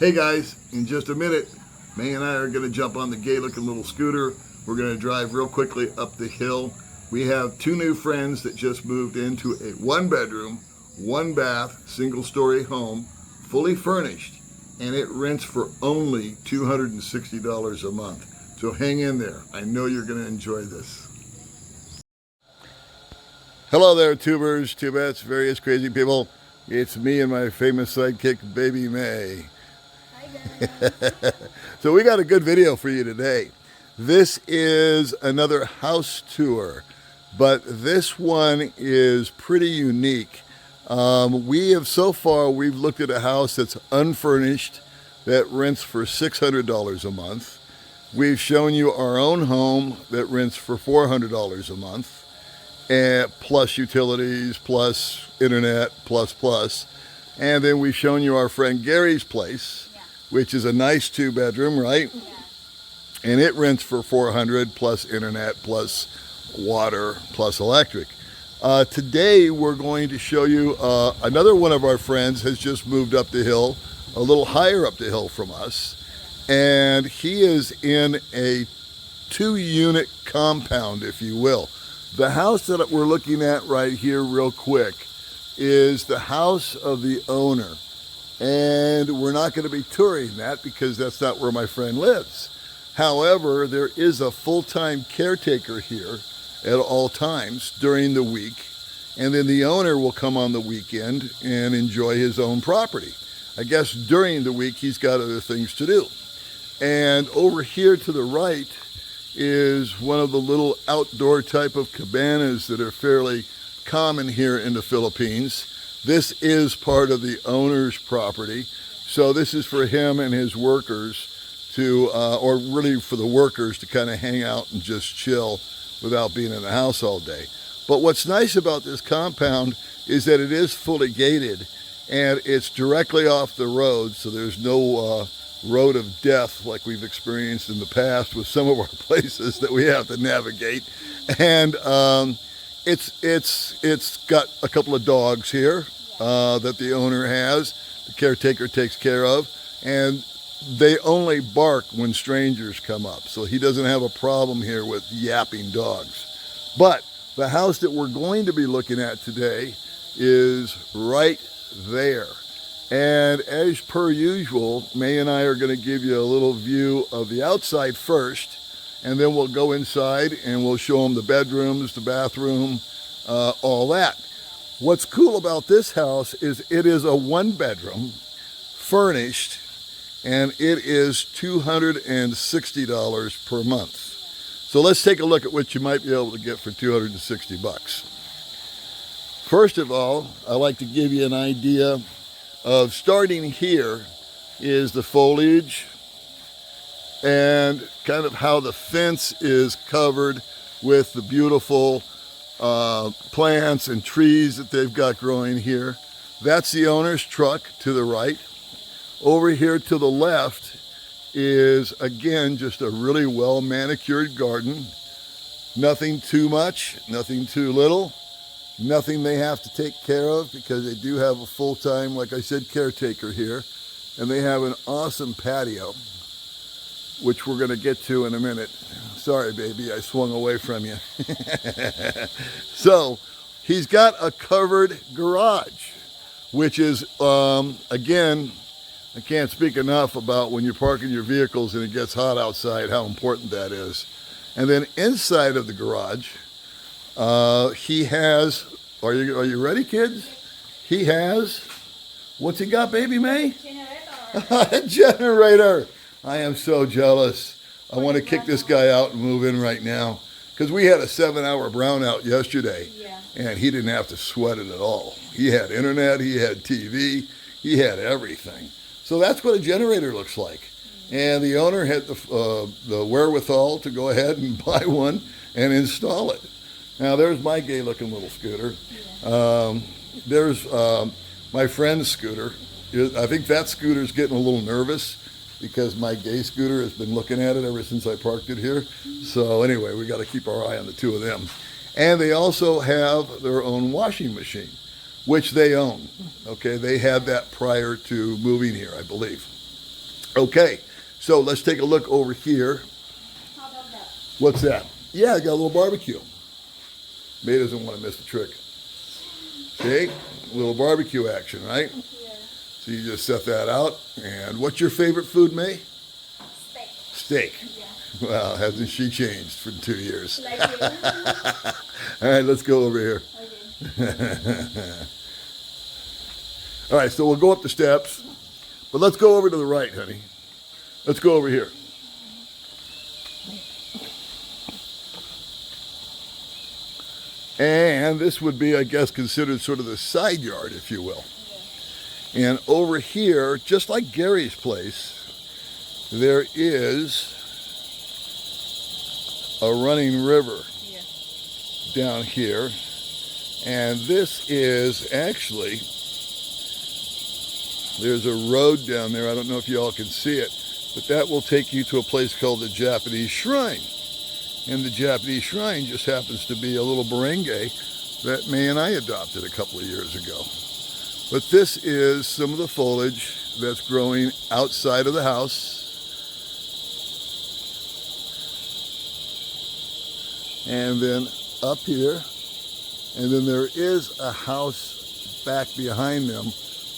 Hey guys, in just a minute, May and I are going to jump on the gay looking little scooter. We're going to drive real quickly up the hill. We have two new friends that just moved into a 1-bedroom, 1-bath, single-story home, fully furnished, and it rents for only $260 a month. So hang in there. I know you're going to enjoy this. Hello there, tubers, tubettes, various crazy people. It's me and my famous sidekick, Baby May. So we got a good video for you today. This is another house tour, but this one is pretty unique. We've looked at a house that's unfurnished that rents for $600 a month. We've shown you our own home that rents for $400 a month, and plus utilities, plus internet, plus. And then we've shown you our friend Gary's place, which is a nice 2-bedroom, right? Yeah. And it rents for $400 plus internet, plus water, plus electric. Today we're going to show you another one of our friends has just moved up the hill, a little higher up the hill from us, and he is in a 2-unit compound, if you will. The house that we're looking at right here real quick is the house of the owner. And we're not going to be touring that because that's not where my friend lives. However, there is a full-time caretaker here at all times during the week. And then the owner will come on the weekend and enjoy his own property. I guess during the week he's got other things to do. And over here to the right is one of the little outdoor type of cabanas that are fairly common here in the Philippines. This is part of the owner's property, so this is for him and his workers to, or really for the workers to kind of hang out and just chill without being in the house all day. But what's nice about this compound is that it is fully gated and it's directly off the road, so there's no road of death like we've experienced in the past with some of our places that we have to navigate. And it's got a couple of dogs here that the owner has, the caretaker takes care of, and they only bark when strangers come up. So he doesn't have a problem here with yapping dogs. But the house that we're going to be looking at today is right there. And as per usual, May and I are going to give you a little view of the outside first, and then we'll go inside and we'll show them the bedrooms, the bathroom, all that. What's cool about this house is it is a 1-bedroom, furnished, and it is $260 per month. So let's take a look at what you might be able to get for $260. First of all, I like to give you an idea of starting here is the foliage and kind of how the fence is covered with the beautiful plants and trees that they've got growing here. That's the owner's truck to the right. Over here to the left is, again, just a really well manicured garden. Nothing too much, nothing too little, nothing they have to take care of because they do have a full-time, like I said, caretaker here. And they have an awesome patio, which we're going to get to in a minute. Sorry, baby, I swung away from you. So he's got a covered garage, which is, again, I can't speak enough about when you're parking your vehicles and it gets hot outside, how important that is. And then inside of the garage, he has, are you ready, kids? He has, what's he got, Baby May? A generator. I am so jealous. I want to kick this guy out and move in right now because we had a 7-hour brownout yesterday, and he didn't have to sweat it at all. He had internet, he had TV, he had everything. So that's what a generator looks like. And the owner had the wherewithal to go ahead and buy one and install it. Now there's my gay-looking little scooter. There's my friend's scooter. I think that scooter's getting a little nervous because my gay scooter has been looking at it ever since I parked it here. So anyway, we got to keep our eye on the two of them. And they also have their own washing machine, which they own. Okay, they had that prior to moving here, I believe. Okay, so let's take a look over here. How about that? What's that? Yeah, I got a little barbecue. May doesn't want to miss the trick. See? A little barbecue action, right? Yeah. So you just set that out. And what's your favorite food, May? Steak. Steak. Yeah. Well, hasn't she changed for 2 years? Like you. All right, let's go over here. Okay. All right, so we'll go up the steps. But let's go over to the right, honey. Let's go over here. And this would be, I guess, considered sort of the side yard, if you will. Yeah. And over here, just like Gary's place, there is a running river Yeah. down here. And this is actually, there's a road down there. I don't know if you all can see it, but that will take you to a place called the Japanese Shrine. And the Japanese Shrine just happens to be a little barangay that May and I adopted a couple of years ago. But this is some of the foliage that's growing outside of the house. And then up here, and then there is a house back behind them,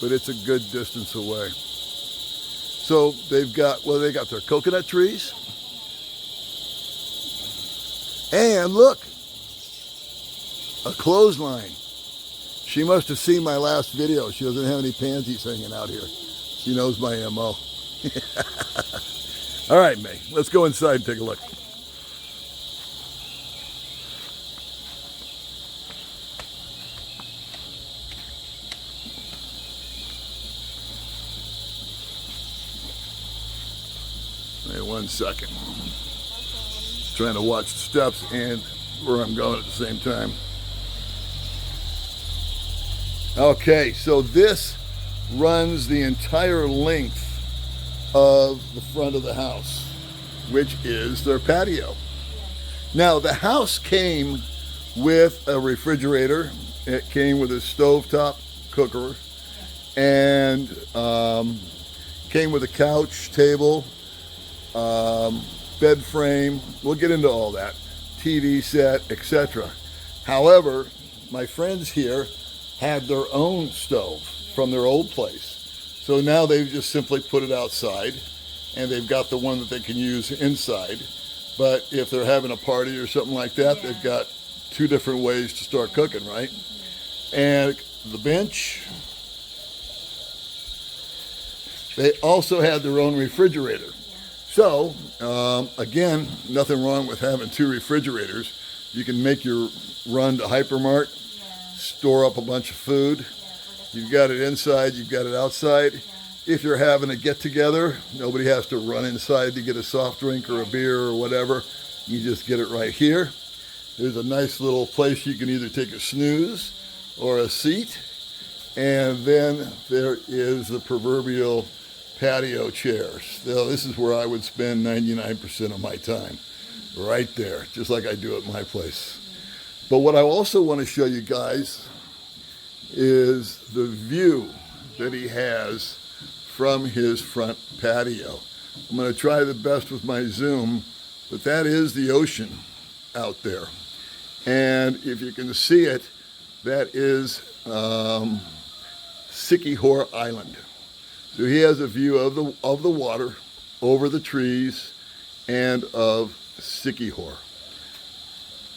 but it's a good distance away. So they've got, well, they got their coconut trees. And look, a clothesline. She must have seen my last video. She doesn't have any panties hanging out here. She knows my MO. All right, May, let's go inside and take a look. Wait 1 second. Trying to watch the steps and where I'm going at the same time. Okay, so this runs the entire length of the front of the house, which is their patio. Now, the house came with a refrigerator. It came with a stovetop cooker and came with a couch, table, bed frame. We'll get into all that. TV set, etc. However, my friends here had their own stove from their old place. So now they've just simply put it outside, and they've got the one that they can use inside. But if they're having a party or something like that, Yeah. they've got 2 different ways to start cooking, right? And the bench, they also had their own refrigerator. So, again, nothing wrong with having 2 refrigerators. You can make your run to Hypermart, store up a bunch of food. You've got it inside, you've got it outside. If you're having a get-together, nobody has to run inside to get a soft drink or a beer or whatever. You just get it right here. There's a nice little place you can either take a snooze or a seat. And then there is the proverbial patio chairs. So this is where I would spend 99% of my time, right there, just like I do at my place. But what I also want to show you guys is the view that he has from his front patio. I'm going to try the best with my zoom, but that is the ocean out there. And if you can see it, that is Sikihor Island. So he has a view of the water, over the trees, and of Sikihor.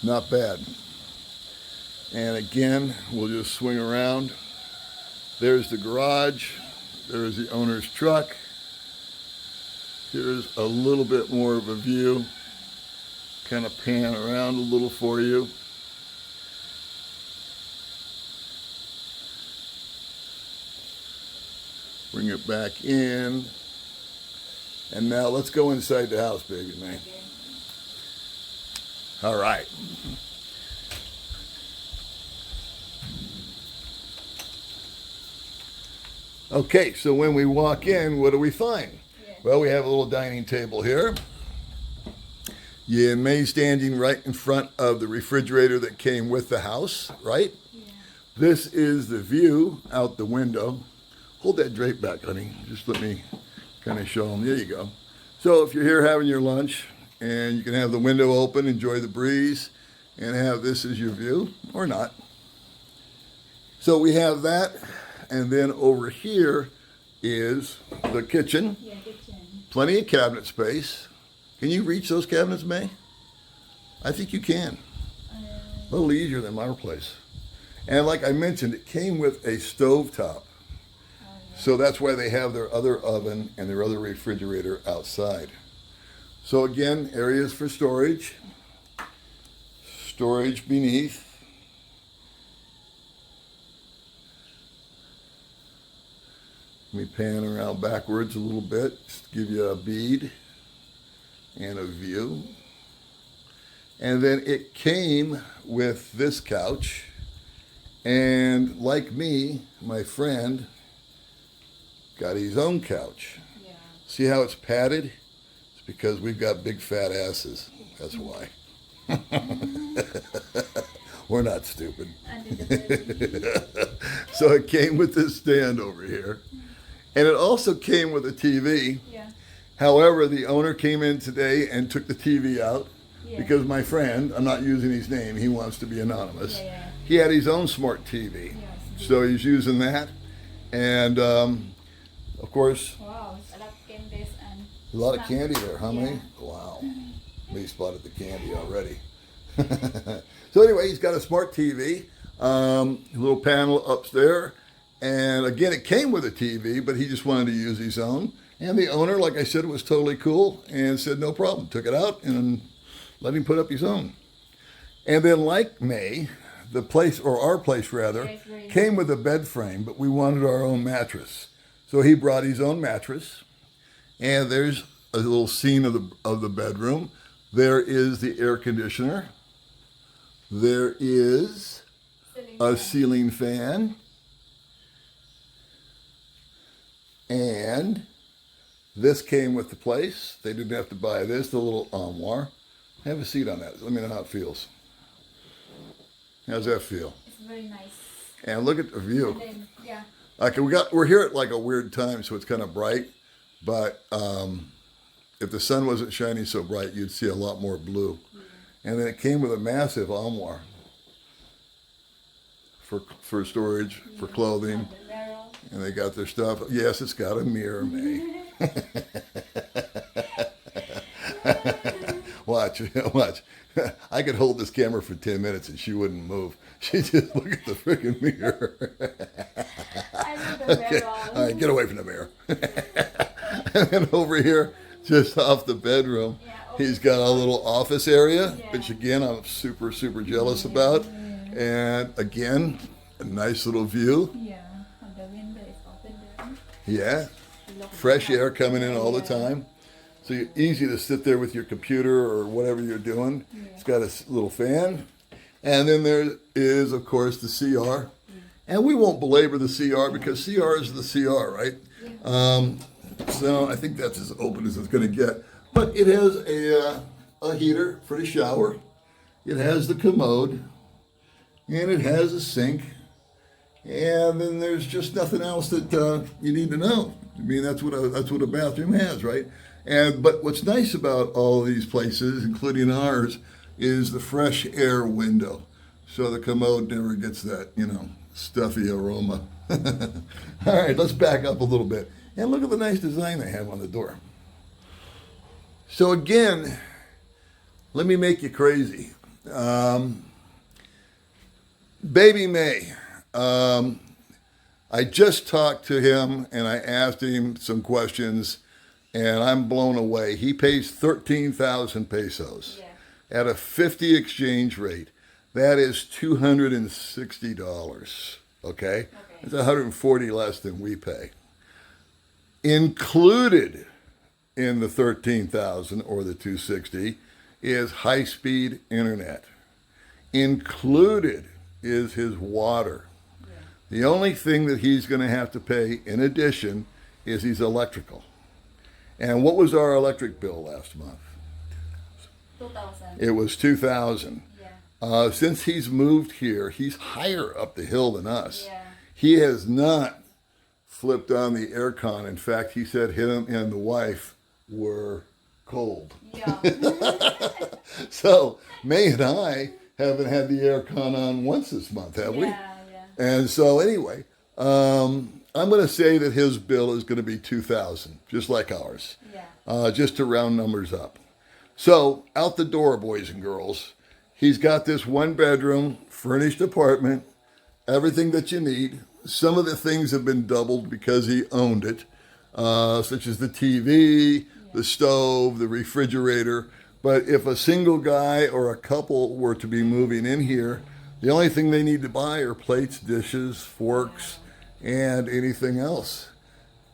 Not bad. And again, we'll just swing around. There's the garage. There's the owner's truck. Here's a little bit more of a view. Kind of pan around a little for you. Bring it back in. And now let's go inside the house, baby man. All right. Okay, so when we walk in, what do we find? Yeah. Well, we have a little dining table here. Yeah, May standing right in front of the refrigerator that came with the house, right? Yeah. This is the view out the window. Hold that drape back, honey. Just let me kind of show them. There you go. So if you're here having your lunch and you can have the window open, enjoy the breeze, and have this as your view, or not. So we have that, and then over here is the kitchen. Yeah, kitchen. Plenty of cabinet space. Can you reach those cabinets, May? I think you can. A little easier than my place. And like I mentioned, it came with a stovetop. So that's why they have their other oven and their other refrigerator outside. So again, areas for storage. Storage beneath. Let me pan around backwards a little bit, just to give you a bead and a view. And then it came with this couch. And like me, my friend got his own couch. Yeah. See how it's padded? It's because we've got big fat asses. That's why. We're not stupid. Under the bed. So it came with this stand over here. And it also came with a TV. Yeah. However, the owner came in today and took the TV out Yeah. because my friend, I'm not using his name, he wants to be anonymous. Yeah. He had his own smart TV. Yes. So he's using that. And of course, Wow, it's a lot of candies and a lot of snack. candy there, huh, Yeah. May? Wow. May spotted the candy already. So anyway, he's got a smart TV, a little panel up there. And again, it came with a TV, but he just wanted to use his own. And the owner, like I said, was totally cool and said no problem. Took it out and let him put up his own. And then like May, the place, or our place rather, Yes, very came with a bed frame, but we wanted our own mattress. So he brought his own mattress. And there's a little scene of the bedroom. There is the air conditioner. There is a ceiling fan. And this came with the place. They didn't have to buy this, the little armoire. Have a seat on that. Let me know how it feels. How's that feel? It's very nice. And look at the view. And then, yeah. Like we're here at like a weird time, so it's kind of bright. But if the sun wasn't shining so bright, you'd see a lot more blue. And then it came with a massive armoire for storage, for clothing. The barrel. And they got their stuff. Yes, it's got a mirror, May. Watch. I could hold this camera for 10 minutes and she wouldn't move. She'd just look at the freaking mirror. I love the Okay, barrel. all right, get away from the mirror. And then over here, just off the bedroom, he's got a little office area, which again, I'm super, super jealous about. And again, a nice little view. Yeah. And the window is open there. Yeah, Look fresh at air that. coming in all the Yeah. time. So you're easy to sit there with your computer or whatever you're doing. It's got a little fan. And then there is, of course, the CR. And we won't belabor the CR because CR is the CR, right? So I think that's as open as it's going to get. But it has a heater for the shower. It has the commode. And it has a sink. And then there's just nothing else that you need to know. I mean, that's what a bathroom has, right? But what's nice about all of these places, including ours, is the fresh air window. So the commode never gets that, stuffy aroma. All right, let's back up a little bit. And look at the nice design they have on the door. So again, let me make you crazy. Baby May. I just talked to him and I asked him some questions and I'm blown away. He pays 13,000 pesos. Yeah. At a 50 exchange rate. That is $260. Okay? It's 140 less than we pay. Included in the 13,000 or the 260 is high-speed internet. Included is his water. The only thing that he's going to have to pay in addition is his electrical. And what was our electric bill last month? 2,000. It was 2,000. Yeah. Since he's moved here, he's higher up the hill than us. Yeah. He has not flipped on the aircon. In fact, he said him and the wife were cold. Yeah. So May and I haven't had the aircon on once this month, have we? Yeah, yeah. And so anyway, I'm going to say that his bill is going to be $2,000, just like ours, Yeah. just to round numbers up. So out the door, boys and girls, he's got this one bedroom furnished apartment, everything that you need. Some of the things have been doubled because he owned it, such as the TV, the stove, the refrigerator. But if a single guy or a couple were to be moving in here, the only thing they need to buy are plates, dishes, forks, and anything else.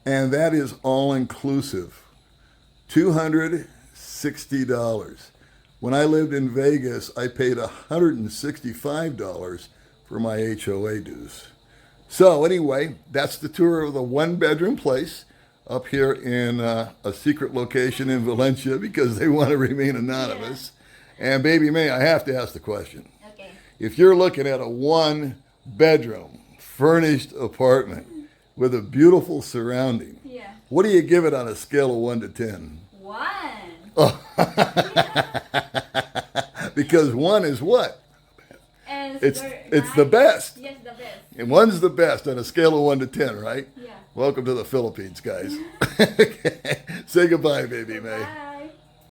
And that is all inclusive. $260. When I lived in Vegas, I paid $165 for my HOA dues. So anyway, that's the tour of the one-bedroom place up here in a secret location in Valencia because they want to remain anonymous. And baby May, I have to ask the question. Okay. If you're looking at a one-bedroom furnished apartment with a beautiful surrounding, Yeah. what do you give it on a scale of 1 to 10? 1. Because 1 is what? And It's the best. Yes, the best. And 1's the best on a scale of 1 to 10, right? Yeah. Welcome to the Philippines, guys. Okay. Say goodbye, baby May. Bye.